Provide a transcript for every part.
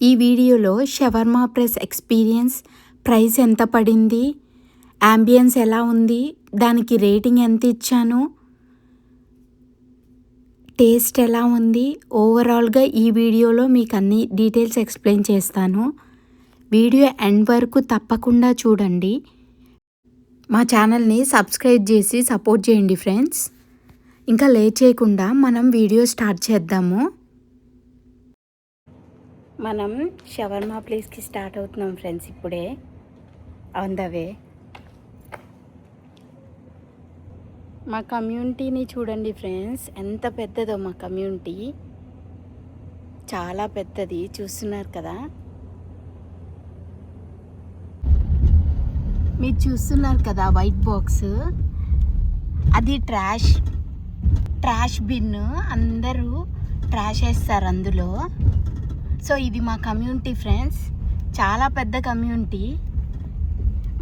ఈ వీడియోలో shawarma press experience, price ఎంత పడింది, యాంబియన్స్ ఎలా ఉంది, దానికి రేటింగ్ ఎంత ఇచ్చాను, టేస్ట్ ఎలా ఉంది, ఓవరాల్గా ఈ వీడియోలో మీకు అన్ని డీటెయిల్స్ ఎక్స్ప్లెయిన్ చేస్తాను. వీడియో ఎండ్ వరకు తప్పకుండా చూడండి. మా ఛానల్ని సబ్స్క్రైబ్ చేసి సపోర్ట్ చేయండి ఫ్రెండ్స్. ఇంకా లేట్ చేయకుండా మనం వీడియో స్టార్ట్ చేద్దాము. మనం షవర్మా ప్లేస్కి స్టార్ట్ అవుతున్నాం ఫ్రెండ్స్. ఇప్పుడే ఆన్ ద వే. మా కమ్యూనిటీని చూడండి ఫ్రెండ్స్, ఎంత పెద్దదో మా కమ్యూనిటీ. చాలా పెద్దది, చూస్తున్నారు కదా. మీరు చూస్తున్నారు కదా వైట్ బాక్స్, అది ట్రాష్ బిన్. అందరూ ట్రాష్ వేస్తారు అందులో. సో ఇది మా కమ్యూనిటీ ఫ్రెండ్స్, చాలా పెద్ద కమ్యూనిటీ.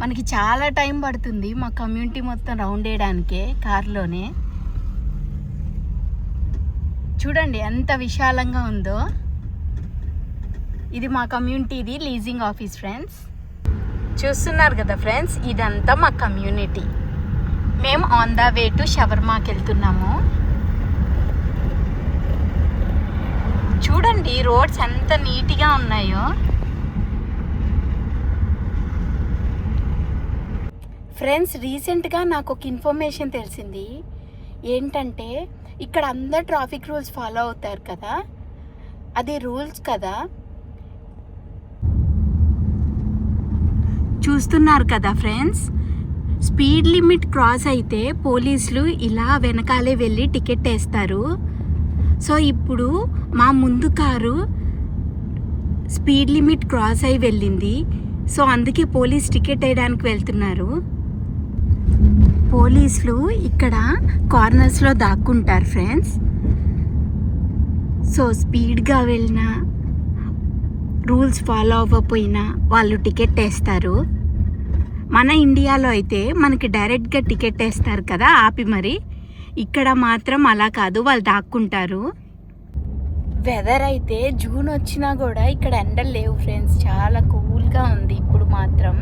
మనకి చాలా టైం పడుతుంది మా కమ్యూనిటీ మొత్తం రౌండ్ వేయడానికే కార్లోనే. చూడండి ఎంత విశాలంగా ఉందో. ఇది మా కమ్యూనిటీది లీజింగ్ ఆఫీస్ ఫ్రెండ్స్. చూస్తున్నారు కదా ఫ్రెండ్స్, ఇదంతా మా కమ్యూనిటీ. మేము ఆన్ ద వే టు షవర్మాకి వెళ్తున్నాము. చూడండి రోడ్స్ ఎంత నీట్గా ఉన్నాయో. ఫ్రెండ్స్, రీసెంట్గా నాకు ఒక ఇన్ఫర్మేషన్ తెలిసింది. ఏంటంటే ఇక్కడ అందరు ట్రాఫిక్ రూల్స్ ఫాలో అవుతారు కదా, అది రూల్స్ కదా. చూస్తున్నారు కదా ఫ్రెండ్స్, స్పీడ్ లిమిట్ క్రాస్ అయితే పోలీసులు ఇలా వెనకాలే వెళ్ళి టికెట్ వేస్తారు. సో ఇప్పుడు మా ముందు కారు స్పీడ్ లిమిట్ క్రాస్ అయి వెళ్ళింది. సో అందుకే పోలీస్ టికెట్ వేయడానికి వెళ్తున్నారు. పోలీసులు ఇక్కడ కార్నర్స్లో దాక్కుంటారు ఫ్రెండ్స్. సో స్పీడ్గా వెళ్ళినా, రూల్స్ ఫాలో అవ్వకపోయినా వాళ్ళు టికెట్ వేస్తారు. మన ఇండియాలో అయితే మనకి డైరెక్ట్గా టికెట్ వేస్తారు కదా ఆపి మరి. ఇక్కడ మాత్రం అలా కాదు, వాళ్ళు దాక్కుంటారు. వెదర్ అయితే జూన్ వచ్చినా కూడా ఇక్కడ ఎండలు లేవు ఫ్రెండ్స్, చాలా కూల్గా ఉంది ఇప్పుడు మాత్రం.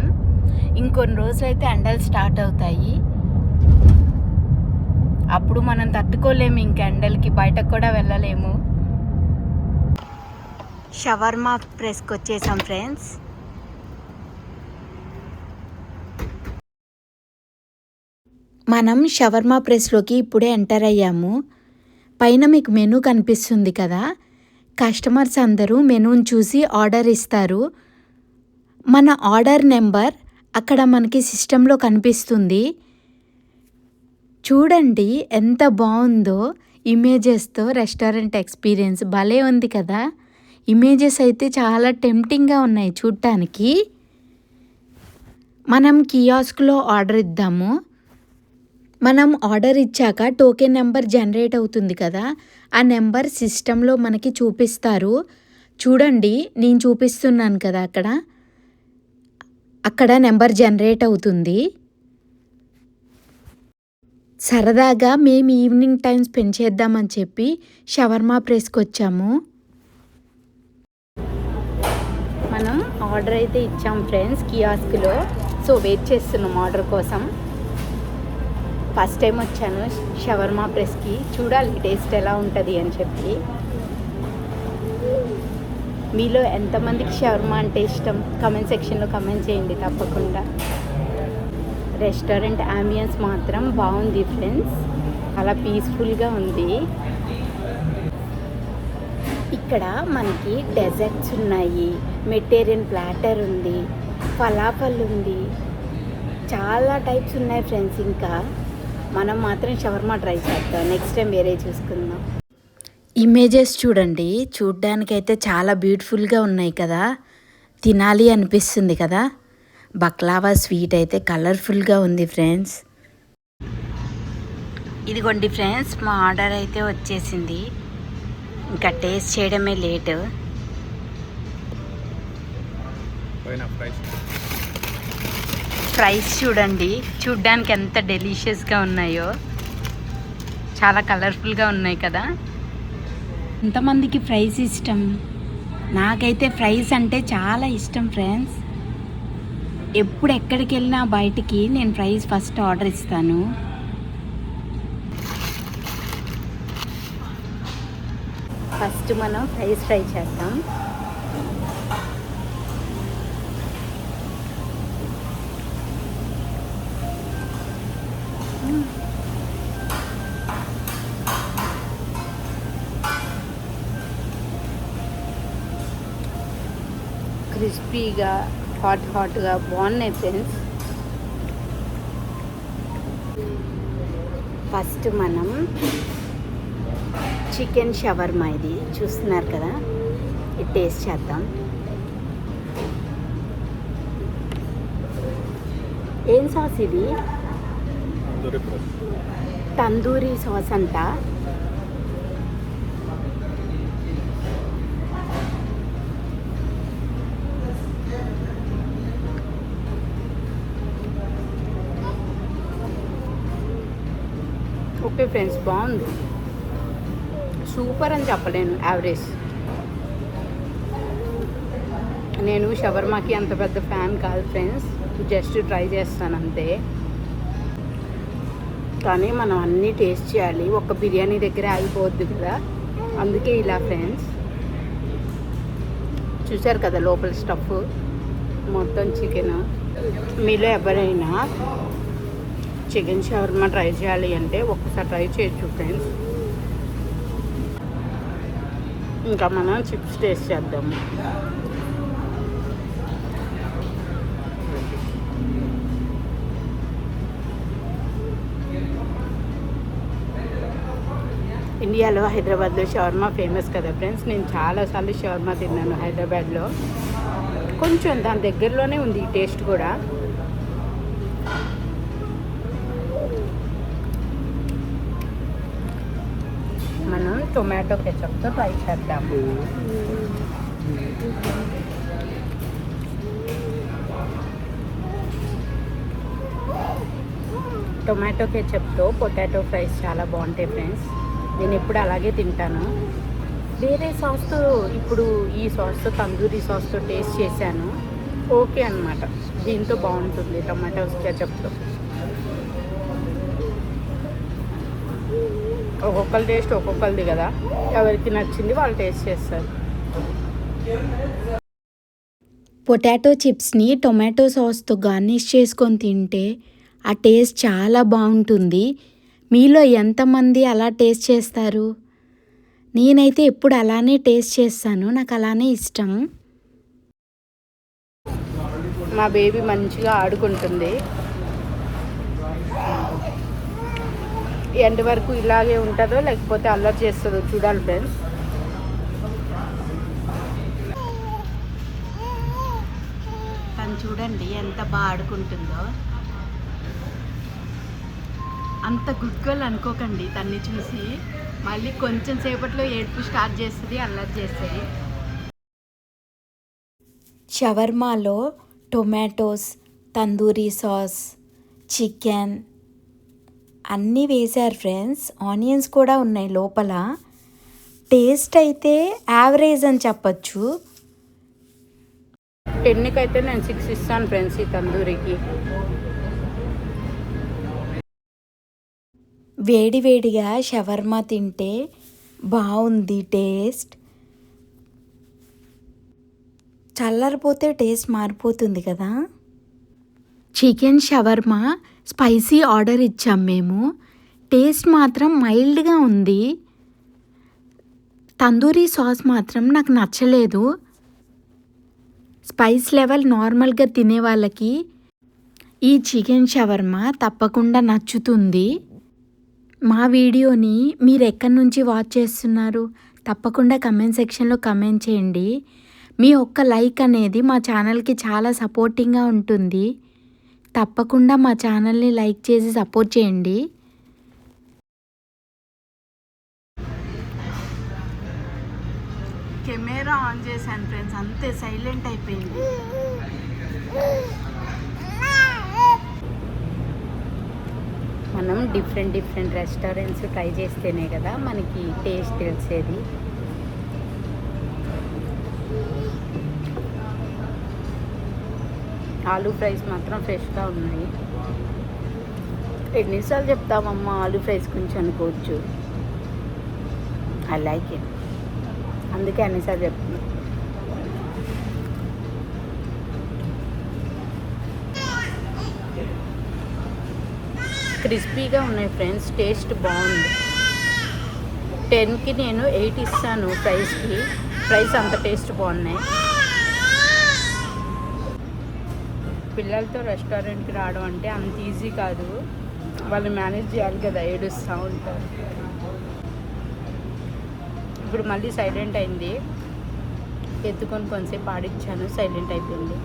ఇంకొన్ని రోజులు అయితే ఎండలు స్టార్ట్ అవుతాయి. అప్పుడు మనం తట్టుకోలేము, ఇంక ఎండలకి బయటకు కూడా వెళ్ళలేము. షవర్మా ప్రెస్కి వచ్చేసాం ఫ్రెండ్స్. మనం షవర్మా ప్రెస్లోకి ఇప్పుడే ఎంటర్ అయ్యాము. పైన మీకు మెనూ కనిపిస్తుంది కదా. కస్టమర్స్ అందరూ మెనూని చూసి ఆర్డర్ ఇస్తారు. మన ఆర్డర్ నెంబర్ అక్కడ మనకి సిస్టంలో కనిపిస్తుంది. చూడండి ఎంత బాగుందో ఇమేజెస్తో. రెస్టారెంట్ ఎక్స్పీరియన్స్ భలే ఉంది కదా. ఇమేజెస్ అయితే చాలా టెంప్టింగ్గా ఉన్నాయి చూడటానికి. మనం కియాస్క్లో ఆర్డర్ ఇద్దాము. మనం ఆర్డర్ ఇచ్చాక టోకెన్ నెంబర్ జనరేట్ అవుతుంది కదా, ఆ నెంబర్ సిస్టంలో మనకి చూపిస్తారు. చూడండి నేను చూపిస్తున్నాను కదా, అక్కడ నెంబర్ జనరేట్ అవుతుంది. సరదాగా మేము ఈవినింగ్ టైం స్పెండ్ చేద్దామని చెప్పి షవర్మా ప్రెస్కి వచ్చాము. మనం ఆర్డర్ అయితే ఇచ్చాం ఫ్రెండ్స్ కియాస్క్లో. సో వెయిట్ చేస్తున్నాం ఆర్డర్ కోసం. ఫస్ట్ టైం వచ్చాను షవర్మా ప్రెస్కి, చూడాలి టేస్ట్ ఎలా ఉంటుంది అని చెప్పి. మీలో ఎంతమందికి షవర్మా అంటే ఇష్టం కమెంట్ సెక్షన్లో కమెంట్ చేయండి తప్పకుండా. రెస్టారెంట్ యాంబియన్స్ మాత్రం బాగుంది ఫ్రెండ్స్, చాలా పీస్ఫుల్గా ఉంది. ఇక్కడ మనకి డెజర్ట్స్ ఉన్నాయి, మెడిటేరియన్ ప్లాటర్ ఉంది, ఫలాఫల్ ఉంది, చాలా టైప్స్ ఉన్నాయి ఫ్రెండ్స్. ఇంకా మనం మాత్రం షవర్మా ట్రై చేద్దాం, నెక్స్ట్ టైం వేరే చూసుకుందాం. ఇమేజెస్ చూడండి, చూడ్డానికైతే చాలా బ్యూటిఫుల్గా ఉన్నాయి కదా, తినాలి అనిపిస్తుంది కదా. బక్లావా స్వీట్ అయితే కలర్ఫుల్గా ఉంది ఫ్రెండ్స్. ఇదిగోండి ఫ్రెండ్స్, మా ఆర్డర్ అయితే వచ్చేసింది. ఇంకా టేస్ట్ చేయడమే లేటు. ఫ్రైస్ చూడండి, చూడ్డానికి ఎంత డెలిషియస్గా ఉన్నాయో. చాలా కలర్ఫుల్గా ఉన్నాయి కదా. ఎంతమందికి ఫ్రైస్ ఇష్టం నాకైతే ఫ్రైస్ అంటే చాలా ఇష్టం ఫ్రెండ్స్. ఎప్పుడు ఎక్కడికి వెళ్ళినా బయటికి నేను ఫ్రైస్ ఫస్ట్ ఆర్డర్ ఇస్తాను. ఫస్ట్ మనం ఫ్రైస్ ఫ్రై చేద్దాం. క్రిస్పీగా హాట్గా బాగున్నాయి ఫ్రెండ్స్. ఫస్ట్ మనం చికెన్ షవర్మా ఇది చూస్తున్నారు కదా, ఇది టేస్ట్ చేద్దాం. ఏం సాస్ ఇది? తందూరి సాస్ అంట. ఓకే ఫ్రెండ్స్, బాగుంది. సూపర్ అని చెప్పలేను, యావరేజ్. నేను షవర్మాకి అంత పెద్ద ఫ్యాన్ కాదు ఫ్రెండ్స్, జస్ట్ ట్రై చేస్తాను అంతే. కానీ మనం అన్నీ టేస్ట్ చేయాలి, ఒక బిర్యానీ దగ్గర ఆగిపోవద్దు కదా, అందుకే ఇలా ఫ్రెండ్స్. చూశారు కదా లోపల స్టఫ్ మొత్తం చికెన్. మీలో ఎవరైనా చికెన్ షవర్మా ట్రై చేయాలి అంటే ఒక్కసారి ట్రై చేయొచ్చు ఫ్రెండ్స్. ఇంకా మనం చిప్స్ టేస్ట్ చేద్దాము. ఇండియాలో హైదరాబాద్లో షవర్మా ఫేమస్ కదా ఫ్రెండ్స్. నేను చాలాసార్లు షవర్మా తిన్నాను హైదరాబాద్లో. కొంచెం దాని దగ్గరలోనే ఉంది ఈ టేస్ట్ కూడా. మనం టొమాటో కెచప్తో ట్రై చేద్దాము. టొమాటో కెచప్తో పొటాటో ఫ్రైస్ చాలా బాగుంటాయి ఫ్రెండ్స్. నేను ఎప్పుడు అలాగే తింటాను. వేరే సాస్తో, ఇప్పుడు ఈ సాస్తో తందూరి సాస్తో టేస్ట్ చేశాను, ఓకే అనమాట. దీంతో బాగుంటుంది టొమాటో కెచప్తో. ఒక్కొక్కరి టేస్ట్ ఒక్కొక్కరిది కదా, ఎవరికి నచ్చింది వాళ్ళు టేస్ట్ చేస్తారు. పొటాటో చిప్స్ని టొమాటో సాస్తో గార్నిష్ చేసుకొని తింటే ఆ టేస్ట్ చాలా బాగుంటుంది. మీలో ఎంతమంది అలా టేస్ట్ చేస్తారు? నేనైతే ఎప్పుడు అలానే టేస్ట్ చేస్తాను, నాకు అలానే ఇష్టం. మా బేబీ మంచిగా ఆడుకుంటుంది. ఎండ్ వరకు ఇలాగే ఉంటుందో లేకపోతే అల్లరి చేస్తుందో చూడాలి ఫ్రెండ్స్. తను చూడండి ఎంత బాగా ఆడుకుంటుందో. అంత గుడ్ గర్ల్ అనుకోకండి తన్ని చూసి, మళ్ళీ కొంచెం సేపట్లో ఏడుపు స్టార్ట్ చేస్తుంది, అల్లరి చేస్తుంది. షవర్మాలో టొమాటోస్, తందూరి సాస్, చికెన్ అన్నీ వేశారు ఫ్రెండ్స్. ఆనియన్స్ కూడా ఉన్నాయి లోపల. టేస్ట్ అయితే యావరేజ్ అని చెప్పచ్చు. 10కి అయితే నేను 6 ఇస్తాను ఫ్రెండ్స్ ఈ తందూరికి. వేడివేడిగా షవర్మా తింటే బాగుంది టేస్ట్. చల్లారిపోతే టేస్ట్ మారిపోతుంది కదా. చికెన్ షవర్మా స్పైసీ ఆర్డర్ ఇచ్చాం మేము. టేస్ట్ మాత్రం మైల్డ్గా ఉంది. తందూరి సాస్ మాత్రం నాకు నచ్చలేదు. స్పైస్ లెవెల్ నార్మల్గా తినే వాళ్ళకి ఈ చికెన్ షవర్మా తప్పకుండా నచ్చుతుంది. మా వీడియోని మీరు ఎక్కడి నుంచి వాచ్ చేస్తున్నారు తప్పకుండా కమెంట్ సెక్షన్లో కమెంట్ చేయండి. మీ ఒక్క లైక్ అనేది మా ఛానల్కి చాలా సపోర్టింగ్గా ఉంటుంది. తప్పకుండా మా ఛానల్ని లైక్ చేసి సపోర్ట్ చేయండి. కెమెరా ఆన్ చేశాను ఫ్రెండ్స్, అంతే సైలెంట్ అయిపోయింది. మనం డిఫరెంట్ రెస్టారెంట్స్ ట్రై చేస్తేనే కదా మనకి టేస్ట్ తెలిసేది. ఆలూ ఫ్రైస్ మాత్రం ఫ్రెష్గా ఉన్నాయి. ఎన్నిసార్లు చెప్తామమ్మా ఆలూ ఫ్రైస్ గురించి అనుకోవచ్చు. ఐ లైక్ ఇట్, అందుకే అన్నిసార్లు చెప్తున్నా. క్రిస్పీగా ఉన్నాయి ఫ్రెండ్స్, టేస్ట్ బాగుంది. 10కి నేను 8 ఇస్తాను ఫ్రైస్కి. ఫ్రైస్ అంత టేస్ట్ బాగున్నాయి. పిల్లలతో రెస్టారెంట్కి రావడం అంటే అంత ఈజీ కాదు, వాళ్ళు మేనేజ్ చేయాలి కదా, ఏడుస్తూ ఉంటారు. ఇప్పుడు మళ్ళీ సైలెంట్ అయింది, ఎత్తుకొని కొంచెంసేపు ఆడిచ్చాను, సైలెంట్ అయిపోయింది.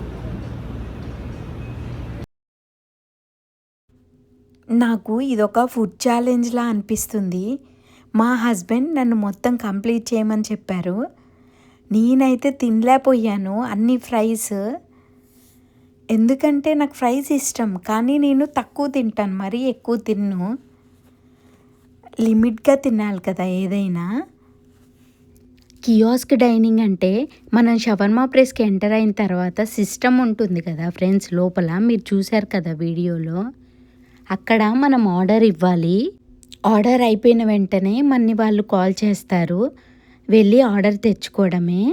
నాకు ఇదొక ఫుడ్ ఛాలెంజ్లా అనిపిస్తుంది. మా హస్బెండ్ నన్ను మొత్తం కంప్లీట్ చేయమని చెప్పారు. నేనైతే తినలేకపోయాను అన్ని ఫ్రైస్. ఎందుకంటే నాకు ఫ్రైస్ ఇష్టం, కానీ నేను తక్కువ తింటాను, మరీ ఎక్కువ తిన్ను. లిమిట్గా తినాలి కదా ఏదైనా. కియోస్క్ డైనింగ్ అంటే మనం షవర్మా ప్లేస్కి ఎంటర్ అయిన తర్వాత సిస్టమ్ ఉంటుంది కదా ఫ్రెండ్స్, లోపల మీరు చూశారు కదా వీడియోలో. అక్కడ మనం ఆర్డర్ ఇవ్వాలి. ఆర్డర్ అయిపోయిన వెంటనే మన్ని వాళ్ళు కాల్ చేస్తారు, వెళ్ళి ఆర్డర్ తెచ్చుకోవడమే.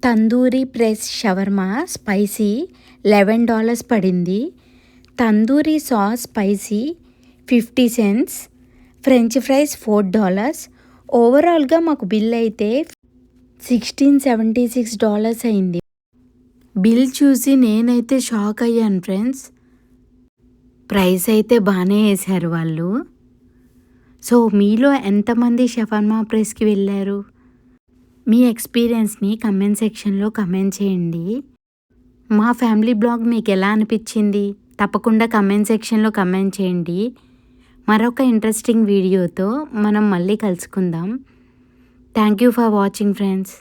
తందూరి ప్రెస్ షవర్మా స్పైసీ $11 పడింది. Tandoori sauce spicy 50 cents. French fries $4. ఓవరాల్గా మాకు బిల్ అయితే $1676 అయింది. బిల్ చూసి నేనైతే షాక్ అయ్యాను ఫ్రెండ్స్. ప్రైస్ అయితే బాగానే వేశారు వాళ్ళు. సో మీలో ఎంతమంది షవర్మా ప్లేస్కి వెళ్ళారు? మీ ఎక్స్పీరియన్స్ని కమెంట్ సెక్షన్లో కమెంట్ చేయండి. మా ఫ్యామిలీ బ్లాగ్ మీకు ఎలా అనిపించింది తప్పకుండా కమెంట్ సెక్షన్లో కమెంట్ చేయండి. మరొక ఇంట్రెస్టింగ్ వీడియోతో మనం మళ్ళీ కలుసుకుందాం. Thank you for watching friends.